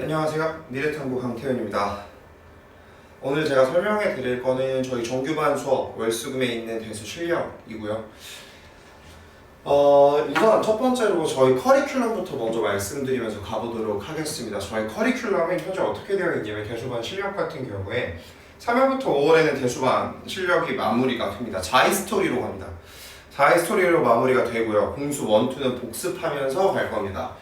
안녕하세요. 미래탐구 강태현입니다. 오늘 제가 설명해 드릴 거는 저희 정규반 수업 월수금에 있는 대수 실력이고요. 우선 첫 번째로 저희 커리큘럼부터 먼저 말씀드리면서 가보도록 하겠습니다. 저희 커리큘럼은 현재 어떻게 되어 있냐면 대수반 실력 같은 경우에 3월부터 5월에는 대수반 실력이 마무리가 됩니다. 자이스토리로 갑니다. 자이스토리로 마무리가 되고요. 공수 1, 2는 복습하면서 갈 겁니다.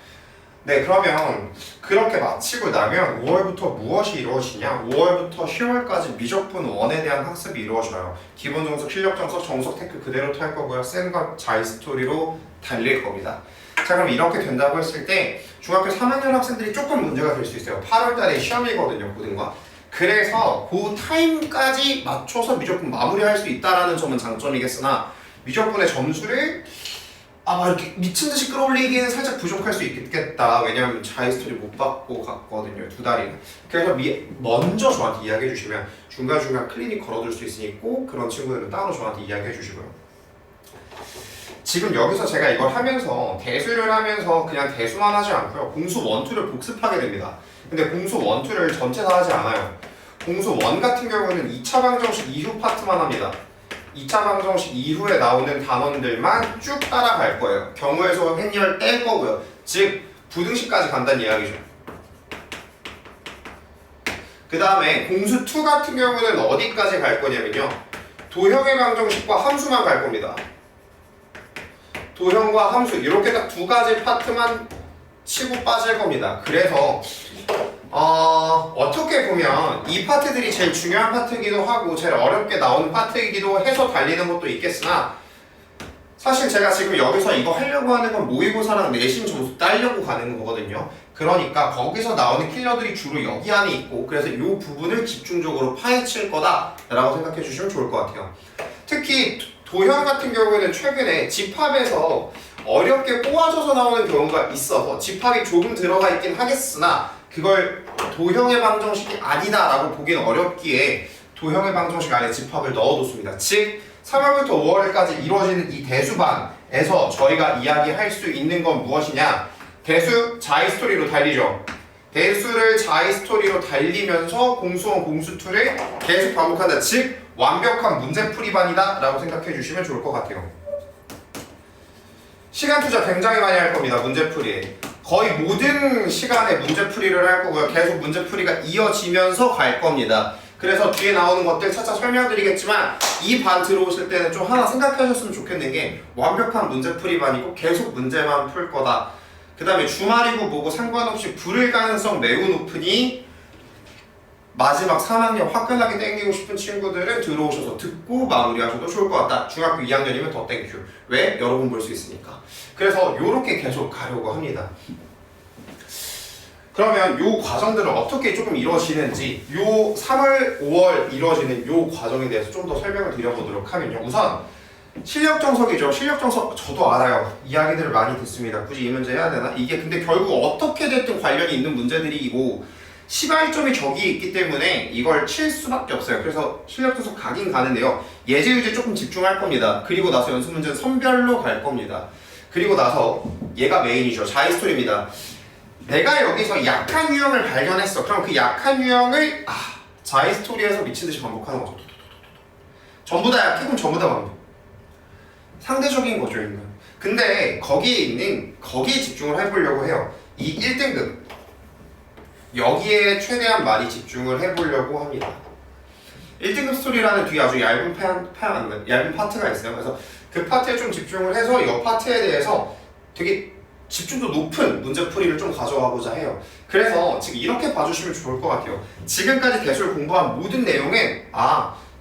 네, 그러면 그렇게 마치고 나면 5월부터 무엇이 이루어지냐? 5월부터 10월까지 미적분 1에 대한 학습이 이루어져요. 기본 정석, 실력 정석, 정석 테크 그대로 탈 거고요. 쌤과 자이스토리로 달릴 겁니다. 자, 그럼 이렇게 된다고 했을 때 중학교 3학년 학생들이 조금 문제가 될 수 있어요. 8월 달에 시험이거든요, 고등과. 그래서 그 타임까지 맞춰서 미적분 마무리할 수 있다는 점은 장점이겠으나 미적분의 점수를 막 이렇게 미친듯이 끌어올리기에는 살짝 부족할 수 있겠다. 왜냐면 자이스토리 못 받고 갔거든요, 2달이나. 그래서 먼저 저한테 이야기해 주시면 중간중간 클리닉 걸어둘 수 있으니 꼭 그런 친구들은 따로 저한테 이야기해 주시고요. 지금 여기서 제가 이걸 하면서 대수를 하면서 그냥 대수만 하지 않고요, 공수 1, 2를 복습하게 됩니다. 근데 공수 1, 2를 전체 다 하지 않아요. 공수 1 같은 경우는 2차 방정식 이후 파트만 합니다. 2차 방정식 이후에 나오는 단원들만 쭉 따라갈 거예요. 경우에서 횡렬 뗄 거고요. 즉 부등식까지 간다는 이야기죠. 그 다음에 공수 2 같은 경우는 어디까지 갈 거냐면요, 도형의 방정식과 함수만 갈 겁니다. 도형과 함수 이렇게 딱 두 가지 파트만 치고 빠질 겁니다. 그래서 어떻게 보면 이 파트들이 제일 중요한 파트이기도 하고 제일 어렵게 나오는 파트이기도 해서 달리는 것도 있겠으나, 사실 제가 지금 여기서 이거 하려고 하는 건 모의고사랑 내신 점수 따려고 가는 거거든요. 그러니까 거기서 나오는 킬러들이 주로 여기 안에 있고, 그래서 이 부분을 집중적으로 파헤칠 거다 라고 생각해 주시면 좋을 것 같아요. 특히 도형 같은 경우에는 최근에 집합에서 어렵게 꼬아져서 나오는 경우가 있어서 집합이 조금 들어가 있긴 하겠으나 그걸 도형의 방정식이 아니다 라고 보기는 어렵기에 도형의 방정식 안에 집합을 넣어뒀습니다. 즉 3월부터 5월까지 이루어지는 이 대수반에서 저희가 이야기할 수 있는 건 무엇이냐? 대수 자이스토리로 달리죠. 대수를 자이스토리로 달리면서 공수1, 공수2를 계속 반복한다. 즉 완벽한 문제풀이반이다 라고 생각해 주시면 좋을 것 같아요. 시간 투자 굉장히 많이 할 겁니다. 문제풀이에 거의 모든 시간에 문제풀이를 할 거고요. 계속 문제풀이가 이어지면서 갈 겁니다. 그래서 뒤에 나오는 것들 차차 설명드리겠지만 이 반 들어오실 때는 좀 하나 생각하셨으면 좋겠는 게 완벽한 문제풀이반이고 계속 문제만 풀 거다. 그 다음에 주말이고 뭐고 상관없이 부를 가능성 매우 높으니 마지막 3학년 화끈하게 땡기고 싶은 친구들은 들어오셔서 듣고 마무리하셔도 좋을 것 같다. 중학교 2학년이면 더 땡큐. 왜? 여러 번 볼 수 있으니까. 그래서 요렇게 계속 가려고 합니다. 그러면 요 과정들은 어떻게 조금 이루어지는지, 요 3월, 5월 이루어지는 요 과정에 대해서 좀 더 설명을 드려보도록 하면요. 우선 실력 정석이죠. 실력 정석 저도 알아요. 이야기들을 많이 듣습니다. 굳이 이 문제 해야 되나? 이게 근데 결국 어떻게 됐든 관련이 있는 문제들이고 시발점이 저기 있기 때문에 이걸 칠 수밖에 없어요. 그래서 실력 정석 가긴 가는데요. 예제 유제 조금 집중할 겁니다. 그리고 나서 연습 문제는 선별로 갈 겁니다. 그리고 나서 얘가 메인이죠. 자이스토리입니다. 내가 여기서 약한 유형을 발견했어. 그럼 그 약한 유형을 자이스토리에서 미친듯이 반복하는 거죠. 전부 다 약해? 그럼 전부 다 반복. 상대적인 거죠, 이건. 근데 거기에 집중을 해보려고 해요. 이 1등급 여기에 최대한 많이 집중을 해보려고 합니다. 1등급 스토리라는 뒤에 아주 얇은 파트가 있어요. 그래서 그 파트에 좀 집중을 해서 이 파트에 대해서 되게 집중도 높은 문제풀이를 좀 가져가고자 해요. 그래서 지금 이렇게 봐주시면 좋을 것 같아요. 지금까지 대수를 공부한 모든 내용은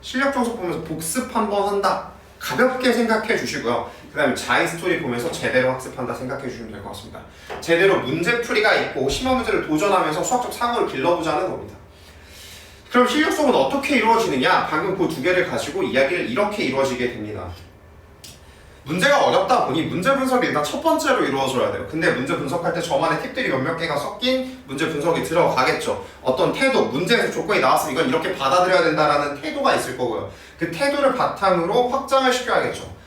실력 정석 보면서 복습 한번 한다. 가볍게 생각해 주시고요. 그 다음에 자이스토리 보면서 제대로 학습한다 생각해 주시면 될 것 같습니다. 제대로 문제풀이가 있고 심화 문제를 도전하면서 수학적 사고를 길러보자는 겁니다. 그럼 실력 수업은 어떻게 이루어지느냐? 방금 그 두 개를 가지고 이야기를 이렇게 이루어지게 됩니다. 문제가 어렵다 보니 문제 분석이 일단 첫 번째로 이루어져야 돼요. 근데 문제 분석할 때 저만의 팁들이 몇몇 개가 섞인 문제 분석이 들어가겠죠. 어떤 태도, 문제에서 조건이 나왔으면 이건 이렇게 받아들여야 된다라는 태도가 있을 거고요. 그 태도를 바탕으로 확장을 시켜야겠죠.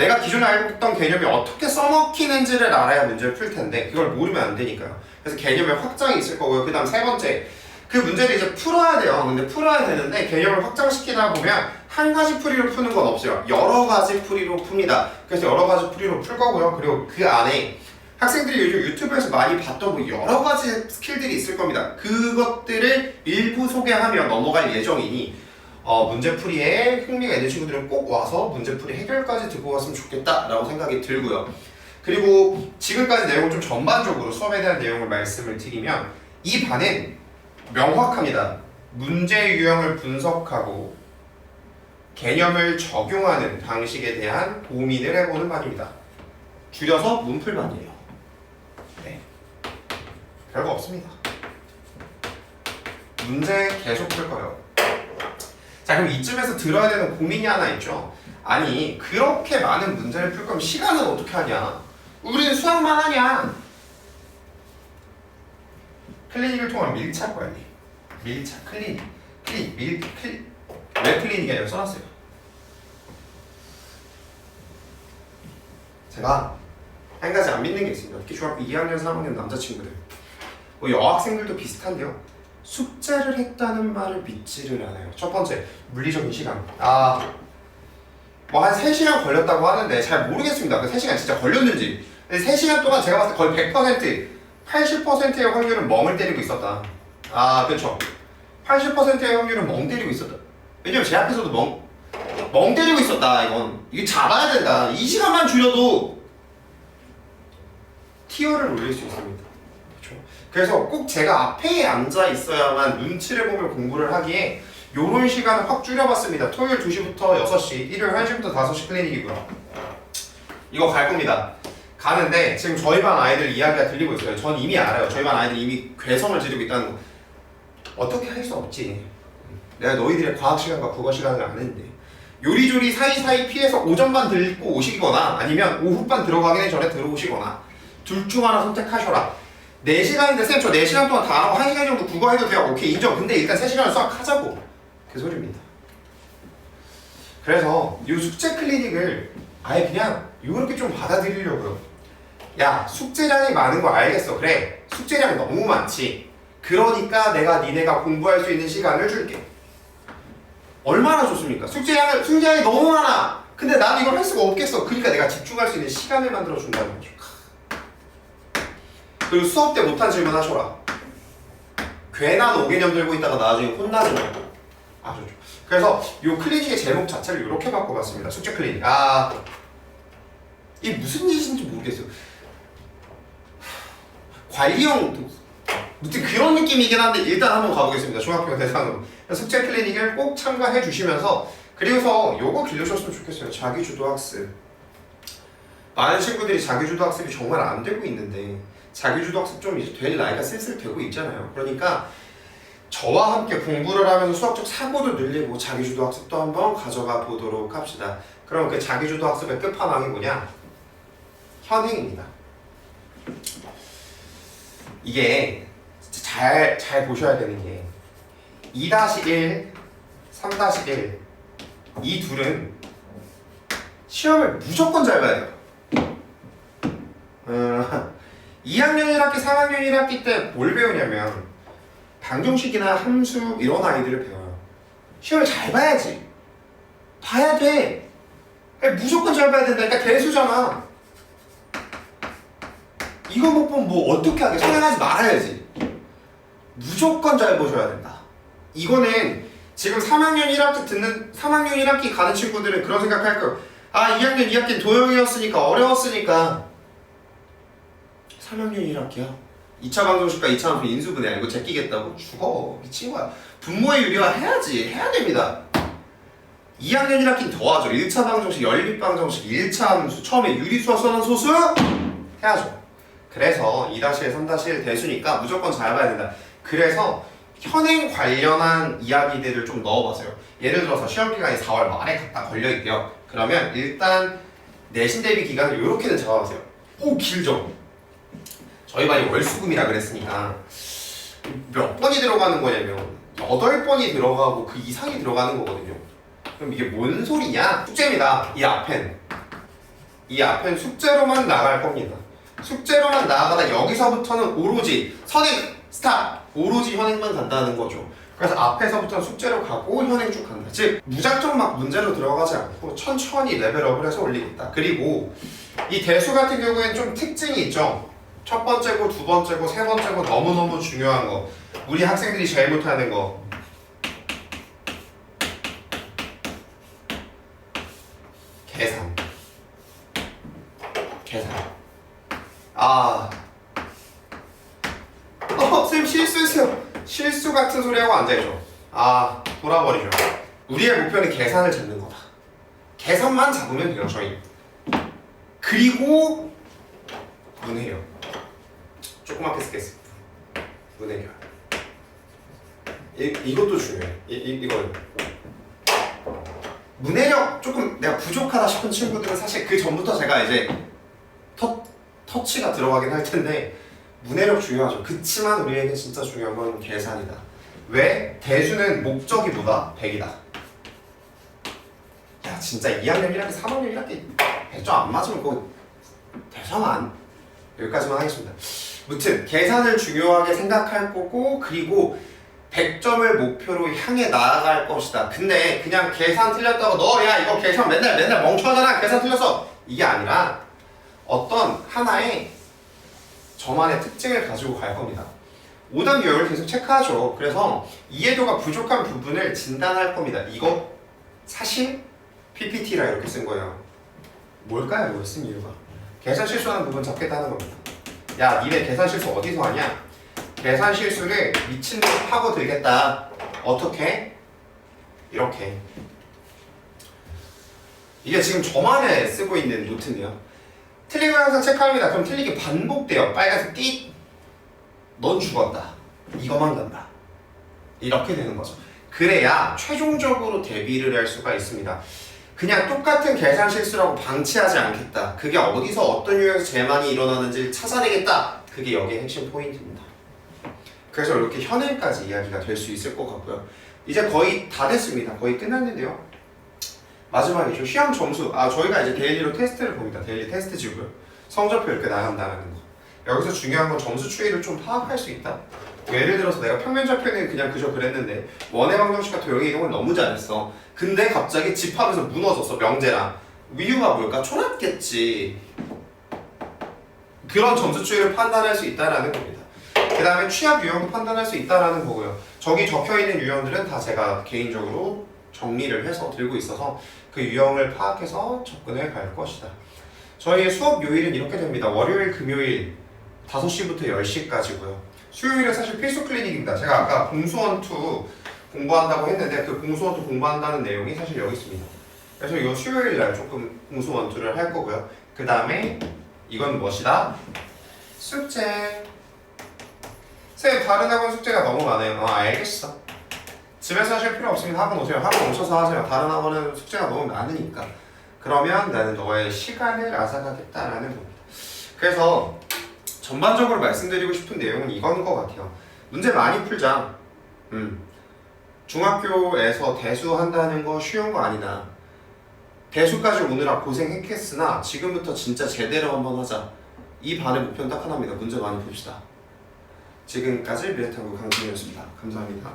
내가 기존에 알고 있던 개념이 어떻게 써먹히는지를 알아야 문제를 풀 텐데 그걸 모르면 안 되니까요. 그래서 개념의 확장이 있을 거고요. 그 다음 세 번째, 그 문제를 이제 풀어야 돼요. 근데 풀어야 되는데 개념을 확장시키다 보면 한 가지 풀이로 푸는 건 없어요. 여러 가지 풀이로 풉니다. 그래서 여러 가지 풀이로 풀 거고요. 그리고 그 안에 학생들이 요즘 유튜브에서 많이 봤던 뭐 여러 가지 스킬들이 있을 겁니다. 그것들을 일부 소개하며 넘어갈 예정이니 문제풀이에 흥미가 있는 친구들은 꼭 와서 문제풀이 해결까지 듣고 갔으면 좋겠다라고 생각이 들고요. 그리고 지금까지 내용을 좀 전반적으로 수업에 대한 내용을 말씀을 드리면 이 반은 명확합니다. 문제 유형을 분석하고 개념을 적용하는 방식에 대한 고민을 해보는 반입니다. 줄여서 문풀반이에요. 네. 별거 없습니다. 문제 계속 풀 거예요. 자, 그럼 이쯤에서 들어야 되는 고민이 하나 있죠. 아니, 그렇게 많은 문제를 풀 거면 시간은 어떻게 하냐? 우리는 수학만 하냐? 클리닉을 통한 밀착 관리. 밀착, 클리닉. 왜 클리닉이 아니라 써놨어요? 제가 한 가지 안 믿는 게 있습니다. 특히 중학교 2학년, 3학년 남자친구들. 뭐 여학생들도 비슷한데요. 숙제를 했다는 말을 믿지를 않아요. 첫 번째, 물리적인 시간. 뭐 한 3시간 걸렸다고 하는데 잘 모르겠습니다. 그 3시간 진짜 걸렸는지. 3시간 동안 제가 봤을 때 거의 100%, 80%의 확률은 멍을 때리고 있었다. 그렇죠. 80%의 확률은 멍 때리고 있었다. 왜냐면 제 앞에서도 멍 때리고 있었다. 이게 잡아야 된다. 이 시간만 줄여도 티어를 올릴 수 있습니다. 그렇죠. 그래서 꼭 제가 앞에 앉아 있어야만 눈치를 보며 공부를 하기에 요런 시간을 확 줄여봤습니다. 토요일 2시부터 6시, 일요일 1시부터 5시 클리닉이고요. 이거 갈 겁니다. 가는데 지금 저희 반 아이들 이야기가 들리고 있어요. 전 이미 알아요. 저희 반 아이들 이미 괴성을 지르고 있다는 거. 어떻게 할 수 없지. 내가 너희들의 과학 시간과 국어 시간을 아는데 요리조리 사이사이 피해서 오전반 듣고 오시거나 아니면 오후반 들어가기 전에 들어오시거나 둘 중 하나 선택하셔라. 4시간인데 쌤 저 4시간 동안 다 하고 1시간 정도 국어 해도 돼요. 오케이 인정. 근데 일단 3시간을 수학하자고. 그 소리입니다. 그래서 이 숙제 클리닉을 아예 그냥 이렇게 좀 받아들이려고요. 야, 숙제량이 많은 거 알겠어. 그래, 숙제량이 너무 많지. 그러니까 내가 니네가 공부할 수 있는 시간을 줄게. 얼마나 좋습니까? 숙제량이 너무 많아. 근데 나는 이걸 할 수가 없겠어. 그러니까 내가 집중할 수 있는 시간을 만들어 준다는 거죠. 그리고 수업 때 못한 질문 하셔라. 괜한 오개념 들고 있다가 나중에 혼나지 말고. 좋죠. 그래서 이 클리닉의 제목 자체를 이렇게 바꿔봤습니다. 숙제 클리닉. 이게 무슨 짓인지 모르겠어요. 관리용 무튼 그런 느낌이긴 한데 일단 한번 가보겠습니다. 중학교 대상으로. 숙제 클리닉을 꼭 참가해 주시면서 그리고서 요거 길러주셨으면 좋겠어요. 자기주도 학습. 많은 친구들이 자기주도 학습이 정말 안 되고 있는데 자기주도 학습 좀 이제 될 나이가 슬슬 되고 있잖아요. 그러니까 저와 함께 공부를 하면서 수학적 사고도 늘리고 자기주도 학습도 한번 가져가 보도록 합시다. 그럼 그 자기주도 학습의 끝판왕이 뭐냐? 현행입니다. 이게 잘 보셔야 되는 게 2-1, 3-1 이 둘은 시험을 무조건 잘 봐야 돼요. 2학년 1학기, 3학년 1학기 때 뭘 배우냐면 방정식이나 함수 이런 아이들을 배워요. 시험을 잘 봐야지. 봐야 돼. 무조건 잘 봐야 된다니까. 대수잖아. 이거 못 보면 뭐 어떻게 하게. 선행하지 말아야지. 무조건 잘 보셔야 된다. 이거는 지금 3학년 1학기 가는 친구들은 그런 생각할 거예요. 2학년 2학기는 도형이었으니까 어려웠으니까 3학년 1학기야? 2차 방정식과 2차 함수 인수분해 이거 제끼겠다고? 죽어. 미친 거야. 분모의 유리화 해야지. 해야 됩니다. 2학년 1학기는 더 하죠. 1차 방정식, 연립 방정식, 1차 함수 처음에 유리수와 선언소수 해야죠. 그래서 2-1, 3-1 대수니까 무조건 잘 봐야 된다. 그래서 현행 관련한 이야기들을 좀 넣어봤어요. 예를 들어서 시험 기간이 4월 말에 갖다 걸려있대요. 그러면 일단 내신 대비 기간을 이렇게는 잡아보세요. 길죠? 저희 반이 월수금이라 그랬으니까 몇 번이 들어가는 거냐면 8번이 들어가고 그 이상이 들어가는 거거든요. 그럼 이게 뭔 소리냐? 숙제입니다. 이 앞엔 이 앞엔 숙제로만 나갈 겁니다. 숙제로만 나가다 여기서부터는 오로지 선행 스탑 오로지 현행만 간다는 거죠. 그래서 앞에서부터는 숙제로 가고 현행 쭉 간다. 즉 무작정 막 문제로 들어가지 않고 천천히 레벨업을 해서 올리겠다. 그리고 이 대수 같은 경우에는 좀 특징이 있죠. 첫 번째고 두 번째고 세 번째고 너무너무 중요한 거, 우리 학생들이 제일 못하는 거, 계산. 쌤 실수했어요. 실수 같은 소리하고 앉아있죠. 돌아버리죠. 우리의 목표는 계산을 잡는 거다. 계산만 잡으면 돼요, 저희. 그리고 문해력. 조그맣게 쓰겠습니다. 문해력. 이것도 중요해. 이거. 문해력 조금 내가 부족하다 싶은 친구들은 사실 그 전부터 제가 이제 터치가 들어가긴 할 텐데 문해력 중요하죠. 그치만 우리에게 진짜 중요한 건 계산이다. 왜? 대수는 목적이 뭐다? 100이다. 야 진짜 2학년 1학기 3학년 1학기 100점 안 맞으면 그거 대상안. 여기까지만 하겠습니다. 무튼 계산을 중요하게 생각할 거고 그리고 100점을 목표로 향해 나아갈 것이다. 근데 그냥 계산 틀렸다고 너 야 이거 계산 맨날 멍청하잖아 계산 틀렸어 이게 아니라 어떤 하나의 저만의 특징을 가지고 갈 겁니다. 오답 유형을 계속 체크하죠. 그래서 이해도가 부족한 부분을 진단할 겁니다. 이거 사실 PPT라 이렇게 쓴 거예요. 뭘까요? 이걸 쓴 이유가 계산 실수하는 부분 잡겠다는 겁니다. 야 니네 계산 실수 어디서 하냐? 계산 실수를 미친 듯이 파고들겠다. 어떻게? 이렇게. 이게 지금 저만의 쓰고 있는 노트인데요. 틀린 거 항상 체크합니다. 그럼 틀리게 반복돼요. 빨간색 띠. 넌 죽었다. 이거만 간다. 이렇게 되는 거죠. 그래야 최종적으로 대비를 할 수가 있습니다. 그냥 똑같은 계산 실수라고 방치하지 않겠다. 그게 어디서 어떤 유형에서 제일 많이 일어나는지 찾아내겠다. 그게 여기의 핵심 포인트입니다. 그래서 이렇게 현행까지 이야기가 될 수 있을 것 같고요. 이제 거의 다 됐습니다. 거의 끝났는데요. 마지막이죠. 시험 점수. 저희가 이제 데일리로 테스트를 봅니다. 데일리 테스트 지고요. 성적표 이렇게 나간다는 거. 여기서 중요한 건 점수 추이를 좀 파악할 수 있다. 예를 들어서 내가 평면좌표는 그냥 그저 그랬는데 원의 방정식과 도형의 이동을 너무 잘했어. 근데 갑자기 집합에서 무너졌어. 명제랑. 이유가 뭘까? 초났겠지. 그런 점수 추이를 판단할 수 있다는 겁니다. 그 다음에 취합 유형도 판단할 수 있다는 거고요. 저기 적혀있는 유형들은 다 제가 개인적으로 정리를 해서 들고 있어서 그 유형을 파악해서 접근해 갈 것이다. 저희의 수업 요일은 이렇게 됩니다. 월요일, 금요일 5시부터 10시까지고요. 수요일은 사실 필수 클리닉입니다. 제가 아까 공수원2 공부한다고 했는데 그 공수원2 공부한다는 내용이 사실 여기 있습니다. 그래서 이 수요일 날 조금 공수원2를 할 거고요. 그 다음에 이건 무엇이다? 숙제. 쌤 다른 학원 숙제가 너무 많아요. 알겠어. 집에서 하실 필요 없으면 학원 오세요. 학원 오셔서 하세요. 다른 학원은 숙제가 너무 많으니까. 그러면 나는 너의 시간을 앗아가겠다라는 겁니다. 그래서 전반적으로 말씀드리고 싶은 내용은 이건 것 같아요. 문제 많이 풀자. 중학교에서 대수한다는 거 쉬운 거 아니다. 대수까지 오느라 고생했겠으나 지금부터 진짜 제대로 한번 하자. 이 반의 목표는 딱 하나입니다. 문제 많이 풉시다. 지금까지 미래탐구 강진이었습니다. 감사합니다.